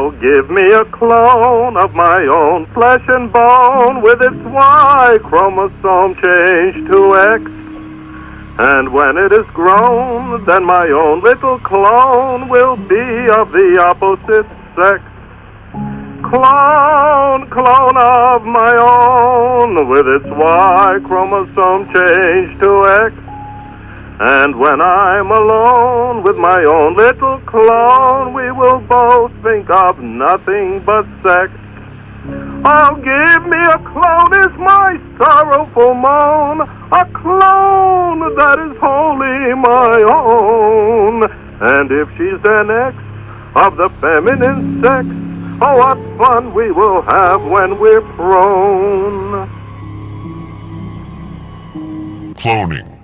Oh, give me a clone of my own flesh and bone with its Y chromosome changed to X. And when it is grown, then my own little clone will be of the opposite sex. Clone of my own with its Y chromosome changed to X. And when I'm alone with my own little clone, we will both think of nothing but sex. Oh, give me a clone is my sorrowful moan, a clone that is wholly my own. And if she's an X of the feminine sex, oh, what fun we will have when we're prone. Cloning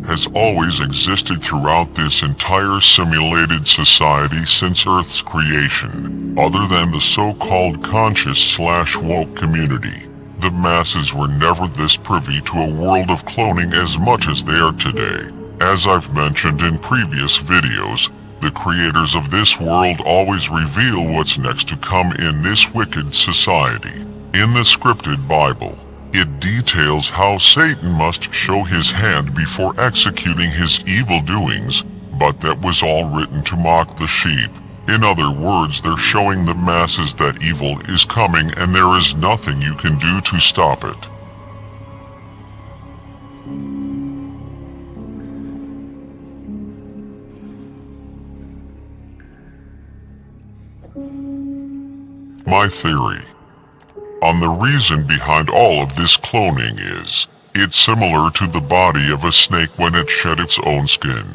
has always existed throughout this entire simulated society since Earth's creation. Other than the so-called conscious/woke community, the masses were never this privy to a world of cloning as much as they are today. As I've mentioned in previous videos, the creators of this world always reveal what's next to come in this wicked society. In the scripted Bible, it details how Satan must show his hand before executing his evil doings, but that was all written to mock the sheep. In other words, they're showing the masses that evil is coming and there is nothing you can do to stop it. My theory on the reason behind all of this cloning is, it's similar to the body of a snake when it shed its own skin,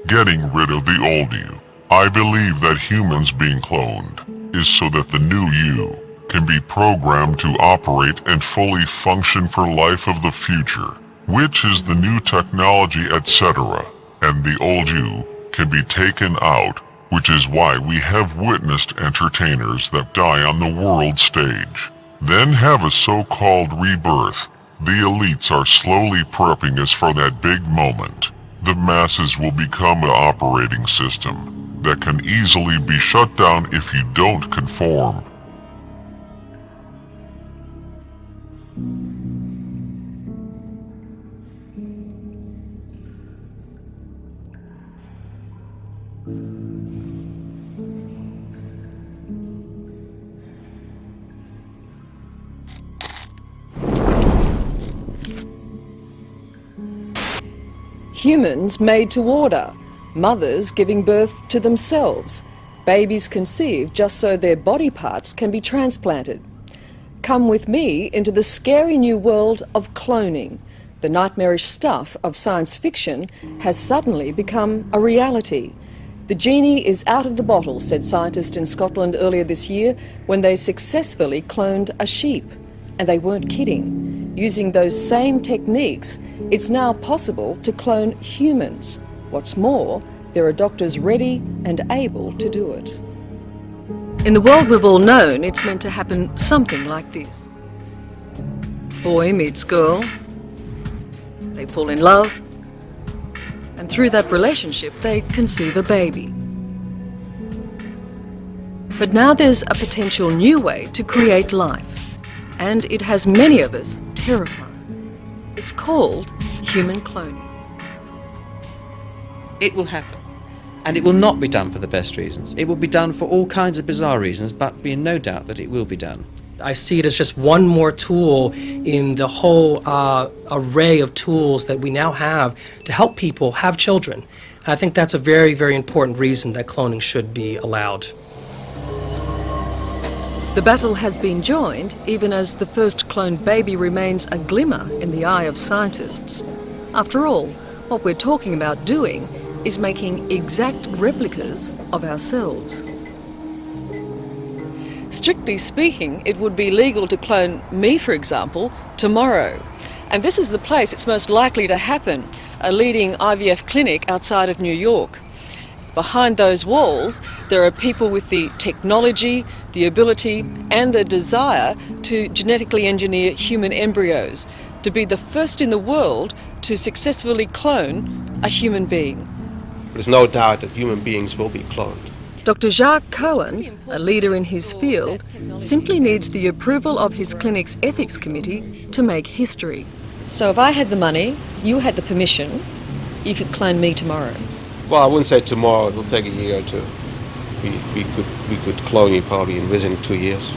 getting rid of the old you. I believe that humans being cloned is so that the new you can be programmed to operate and fully function for life of the future, which is the new technology, etc., and the old you can be taken out, which is why we have witnessed entertainers that die on the world stage, then have a so-called rebirth. The elites are slowly prepping us for that big moment. The masses will become an operating system that can easily be shut down if you don't conform. Humans made to order, mothers giving birth to themselves, babies conceived just so their body parts can be transplanted. Come with me into the scary new world of cloning. The nightmarish stuff of science fiction has suddenly become a reality. The genie is out of the bottle, said scientists in Scotland earlier this year when they successfully cloned a sheep. And they weren't kidding. Using those same techniques, it's now possible to clone humans. What's more, there are doctors ready and able to do it. In the world we've all known, it's meant to happen something like this. Boy meets girl, they fall in love, and through that relationship they conceive a baby. But now there's a potential new way to create life, and it has many of us terrified. It's called human cloning. It will happen. And it will not be done for the best reasons. It will be done for all kinds of bizarre reasons, but be in no doubt that it will be done. I see it as just one more tool in the whole array of tools that we now have to help people have children. And I think that's a very, very important reason that cloning should be allowed. The battle has been joined, even as the first cloned baby remains a glimmer in the eye of scientists. After all, what we're talking about doing is making exact replicas of ourselves. Strictly speaking, it would be legal to clone me, for example, tomorrow. And this is the place it's most likely to happen, a leading IVF clinic outside of New York. Behind those walls, there are people with the technology, the ability and the desire to genetically engineer human embryos, to be the first in the world to successfully clone a human being. There's no doubt that human beings will be cloned. Dr. Jacques Cohen, a leader in his field, simply needs the approval of his clinic's ethics committee to make history. So if I had the money, you had the permission, you could clone me tomorrow. Well, I wouldn't say tomorrow. It will take a year or two. We could clone you probably within 2 years.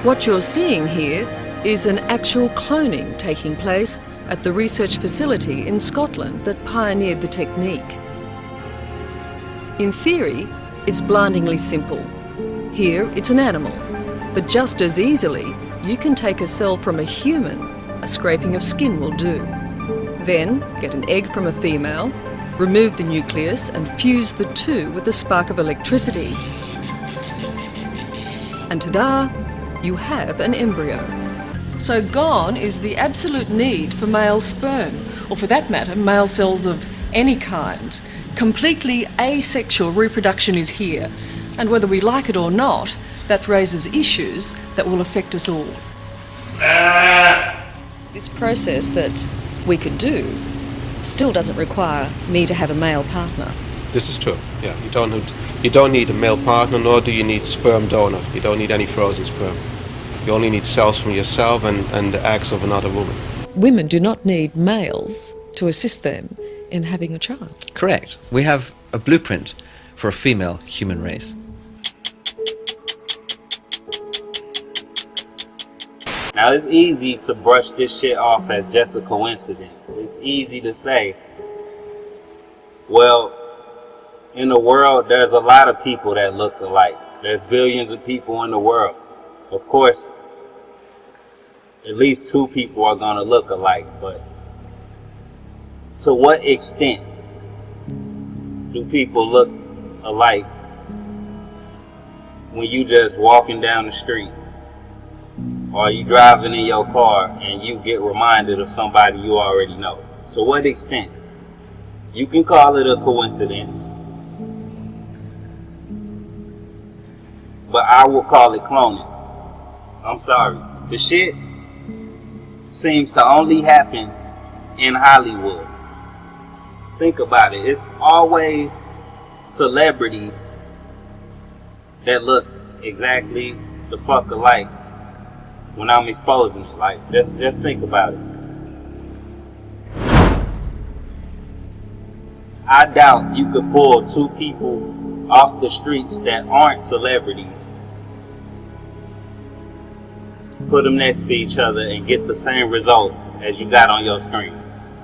What you're seeing here is an actual cloning taking place at the research facility in Scotland that pioneered the technique. In theory, it's blindingly simple. Here, it's an animal, but just as easily, you can take a cell from a human. A scraping of skin will do. Then, get an egg from a female, remove the nucleus and fuse the two with a spark of electricity. And ta-da, you have an embryo. So gone is the absolute need for male sperm, or for that matter, male cells of any kind. Completely asexual reproduction is here, and whether we like it or not, that raises issues that will affect us all. This process that we could do still doesn't require me to have a male partner. This is true. Yeah, you don't need a male partner, nor do you need sperm donor. You don't need any frozen sperm. You only need cells from yourself and the eggs of another woman. Women do not need males to assist them in having a child. Correct. We have a blueprint for a female human race. Now, it's easy to brush this shit off as just a coincidence. It's easy to say, well, in the world, there's a lot of people that look alike. There's billions of people in the world. Of course, at least 2 people are going to look alike, but to what extent do people look alike when you just walking down the street? Or you driving in your car and you get reminded of somebody you already know? To what extent? You can call it a coincidence, but I will call it cloning. I'm sorry. The shit seems to only happen in Hollywood. Think about it. It's always celebrities that look exactly the fuck alike when I'm exposing it. Like, just think about it. I doubt you could pull 2 people off the streets that aren't celebrities, put them next to each other and get the same result as you got on your screen.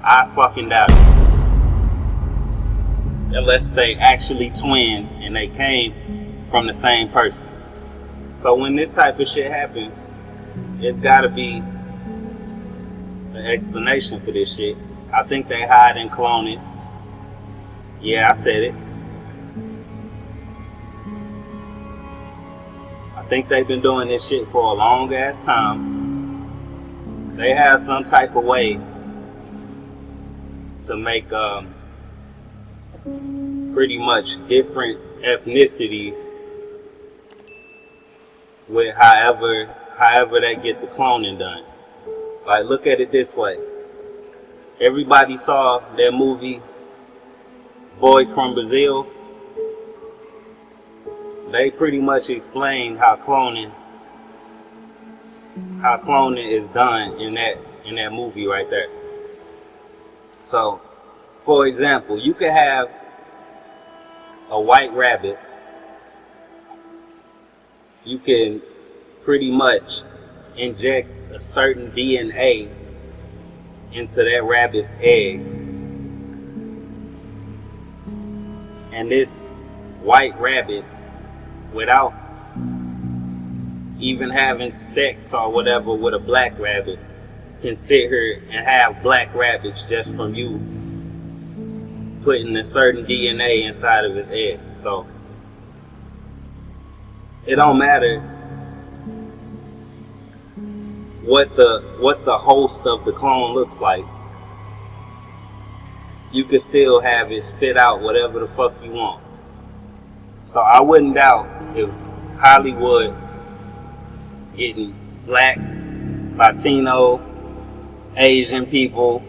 I fucking doubt it. Unless they actually twins and they came from the same person. So when this type of shit happens, it's gotta be an explanation for this shit. I think they hide and clone it. Yeah, I said it. I think they've been doing this shit for a long ass time. They have some type of way to make pretty much different ethnicities with however they get the cloning done. Like, look at it this way. Everybody saw that movie Boys from Brazil. They pretty much explain how cloning is done in that movie right there. So, for example, you could have a white rabbit. You can pretty much inject a certain DNA into that rabbit's egg, and this white rabbit, without even having sex or whatever with a black rabbit, can sit here and have black rabbits just from you putting a certain DNA inside of his egg. So it don't matter what the host of the clone looks like. You can still have it spit out whatever the fuck you want. So I wouldn't doubt if Hollywood getting black, Latino, Asian people,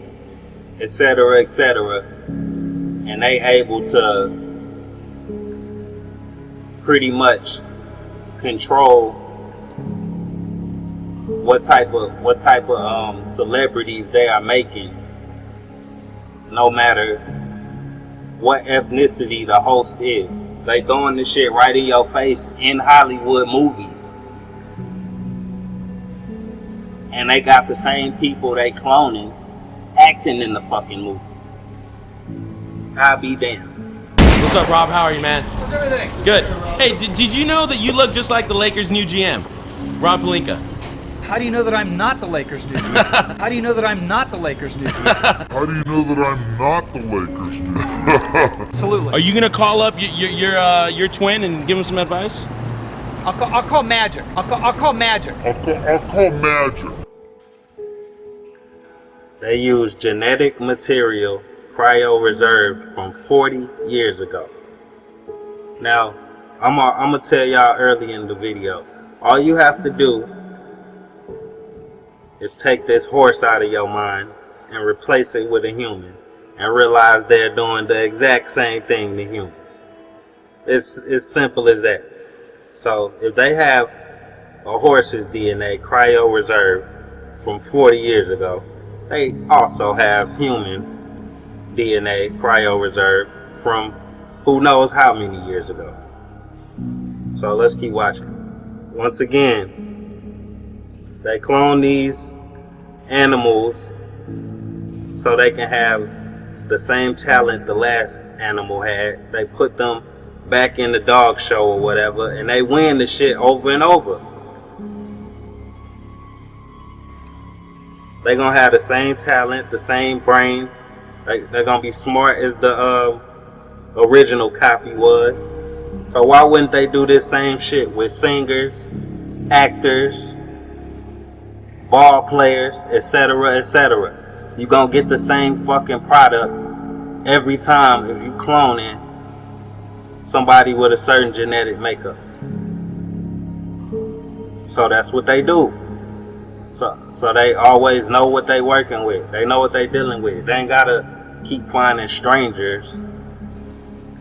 etc., etc., and they able to pretty much control what type of celebrities they are making, no matter what ethnicity the host is. They throwing this shit right in your face in Hollywood movies, and they got the same people they cloning acting in the fucking movies. I'll be damned. What's up, Rob? How are you, man? How's everything? Good. Hey, did you know that you look just like the Lakers' new GM, Rob Pelinka? How do you know that I'm not the Lakers' new GM? How do you know that I'm not the Lakers' new GM? How do you know that I'm not the Lakers? Absolutely. Are you gonna call up your twin and give him some advice? I'll call Magic. I'll call Magic. I'll call Magic. They use genetic material cryo-reserved from 40 years ago. Now, I'm gonna tell y'all early in the video, all you have to do is take this horse out of your mind and replace it with a human and realize they're doing the exact same thing to humans. It's simple as that. So if they have a horse's DNA cryo-reserved from 40 years ago, they also have human DNA cryo-reserved from who knows how many years ago. So let's keep watching. Once again, they clone these animals so they can have the same talent the last animal had. They put them back in the dog show or whatever, and they win the shit over and over. They're gonna have the same talent, the same brain. They're gonna be smart as the original copy was. So why wouldn't they do this same shit with singers, actors, ball players, etc., etc.? You gonna get the same fucking product every time if you clone in somebody with a certain genetic makeup. So that's what they do. So they always know what they working with. They know what they dealing with. They ain't gotta keep finding strangers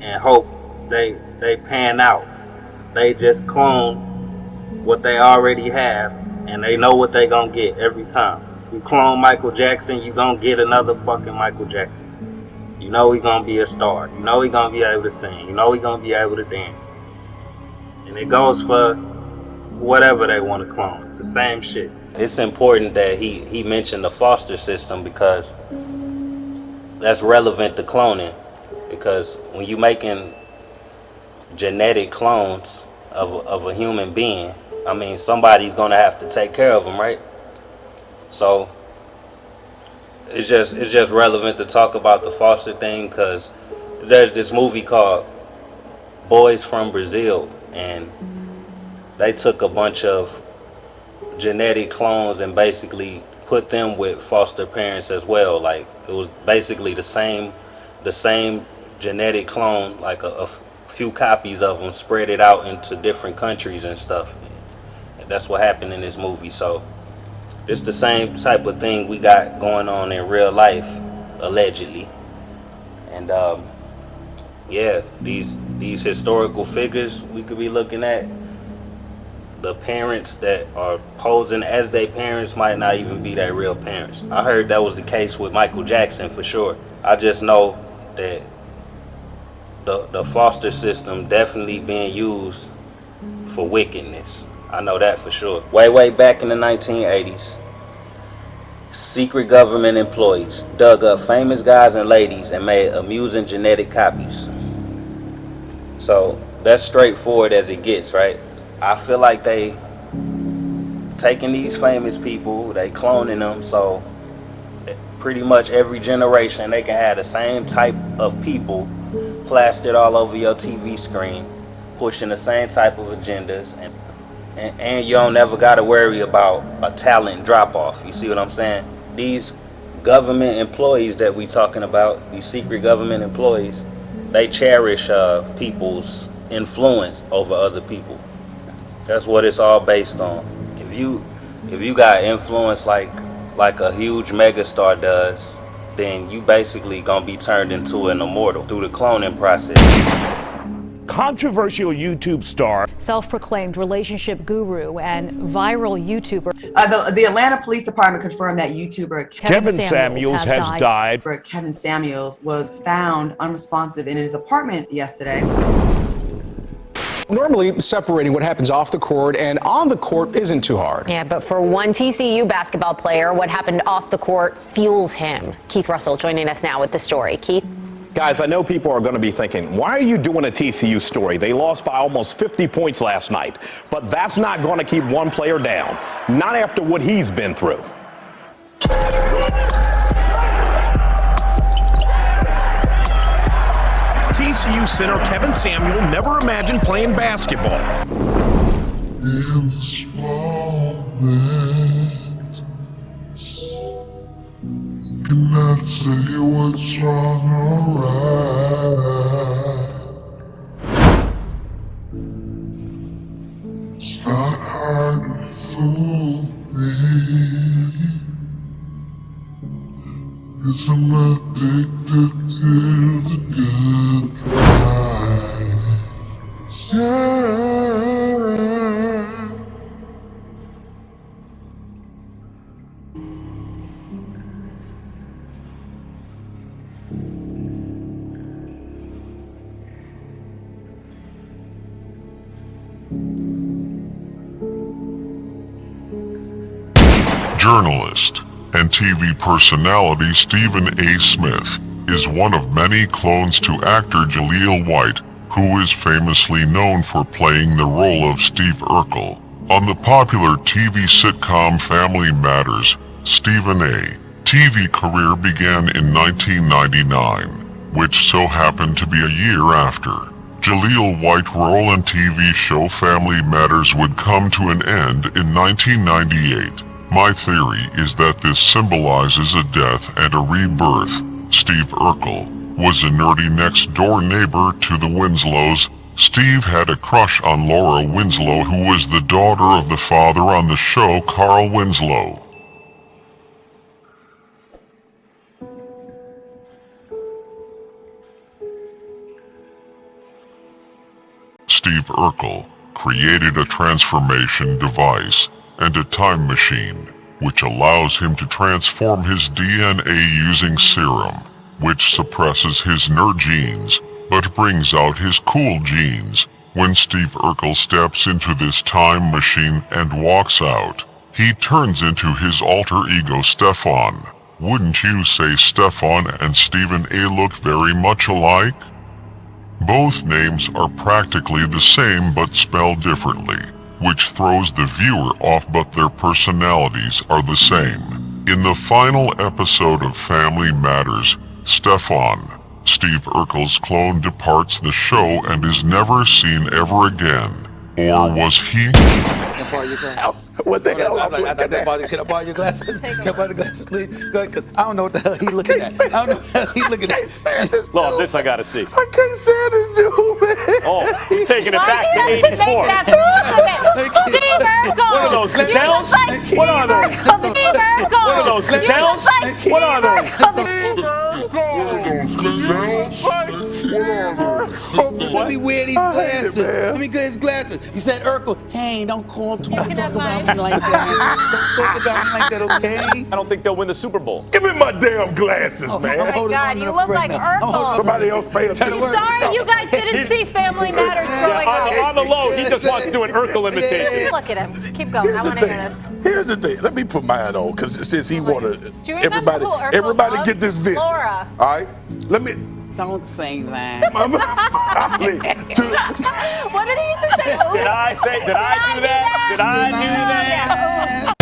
and hope they pan out. They just clone what they already have, and they know what they gonna get every time. You clone Michael Jackson, you gonna get another fucking Michael Jackson. You know he gonna be a star. You know he gonna be able to sing. You know he gonna be able to dance. And it goes for whatever they want to clone. It's the same shit. It's important that he mentioned the foster system because that's relevant to cloning. Because when you making genetic clones of a human being, I mean, somebody's gonna have to take care of them, right? So it's just relevant to talk about the foster thing because there's this movie called Boys from Brazil, and they took a bunch of genetic clones and basically put them with foster parents as well. Like it was basically the same genetic clone, like a few copies of them, spread it out into different countries and stuff. And that's what happened in this movie. So it's the same type of thing we got going on in real life, allegedly. And yeah, these historical figures we could be looking at, the parents that are posing as their parents might not even be their real parents. I heard that was the case with Michael Jackson for sure. I just know that the foster system definitely being used for wickedness. I know that for sure. Way back in the 1980s, secret government employees dug up famous guys and ladies and made amusing genetic copies. So that's straightforward as it gets, right? I feel like they taking these famous people, they cloning them, so pretty much every generation they can have the same type of people plastered all over your TV screen, pushing the same type of agendas, and you don't never got to worry about a talent drop-off. You see what I'm saying? These government employees that we talking about, these secret government employees, they cherish people's influence over other people. That's what it's all based on. If you got influence like a huge megastar does, then you basically gonna be turned into an immortal through the cloning process. Controversial YouTube star, self-proclaimed relationship guru and viral YouTuber. The Atlanta Police Department confirmed that YouTuber Kevin Samuels has died. Kevin Samuels was found unresponsive in his apartment yesterday. Normally, separating what happens off the court and on the court isn't too hard. Yeah, but for one TCU basketball player, what happened off the court fuels him. Keith Russell joining us now with the story. Keith? Guys, I know people are going to be thinking, why are you doing a TCU story? They lost by almost 50 points last night. But that's not going to keep one player down. Not after what he's been through. TCU center Kevin Samuel never imagined playing basketball. In the small things, you cannot say what's wrong or right. It's not hard to fool me, 'cause I'm addicted to the good vibes. Yeah. Journalist and TV personality Stephen A.Smith is one of many clones to actor Jaleel White, who is famously known for playing the role of Steve Urkel. On the popular TV sitcom Family Matters, Stephen A.'s TV career began in 1999, which so happened to be a year after Jaleel White's role in TV show Family Matters would come to an end in 1998. My theory is that this symbolizes a death and a rebirth. Steve Urkel was a nerdy next-door neighbor to the Winslows. Steve had a crush on Laura Winslow, who was the daughter of the father on the show, Carl Winslow. Steve Urkel created a transformation device and a time machine, which allows him to transform his DNA using serum, which suppresses his nerd genes, but brings out his cool genes. When Steve Urkel steps into this time machine and walks out, he turns into his alter ego Stefan. Wouldn't you say Stefan and Stephen A. look very much alike? Both names are practically the same but spelled differently, which throws the viewer off, but their personalities are the same. In the final episode of Family Matters, Stefan, Steve Urkel's clone, departs the show and is never seen ever again. Or was he? Can I borrow your glasses? What the hell? Can I borrow your glasses? Can I borrow the glasses, please? Go ahead, because I don't know what the hell he's looking at. I don't know what the hell he's looking at. Lord, this I gotta see. I can't stand this dude, man. Oh, you're taking it back to 84. What are those, gazelles? What are those? What are those, gazelles? What are those? Let me wear these glasses. Let me get his glasses. You said Urkel. Hey, don't talk about me like that. Don't talk about me like that, okay? I don't think they'll win the Super Bowl. Give me my damn glasses, man. Oh my God, you look like Urkel. Somebody else paid attention. Sorry you guys didn't see Family Matters growing up. On the low, he just wants to do an Urkel imitation. Look at him. Keep going. I want to hear this. Here's the thing. Let me put mine on, because since he wanted everybody get this vision. Laura. All right? Let me. Don't say that. What did he used to say? Did I do that? Did I do that?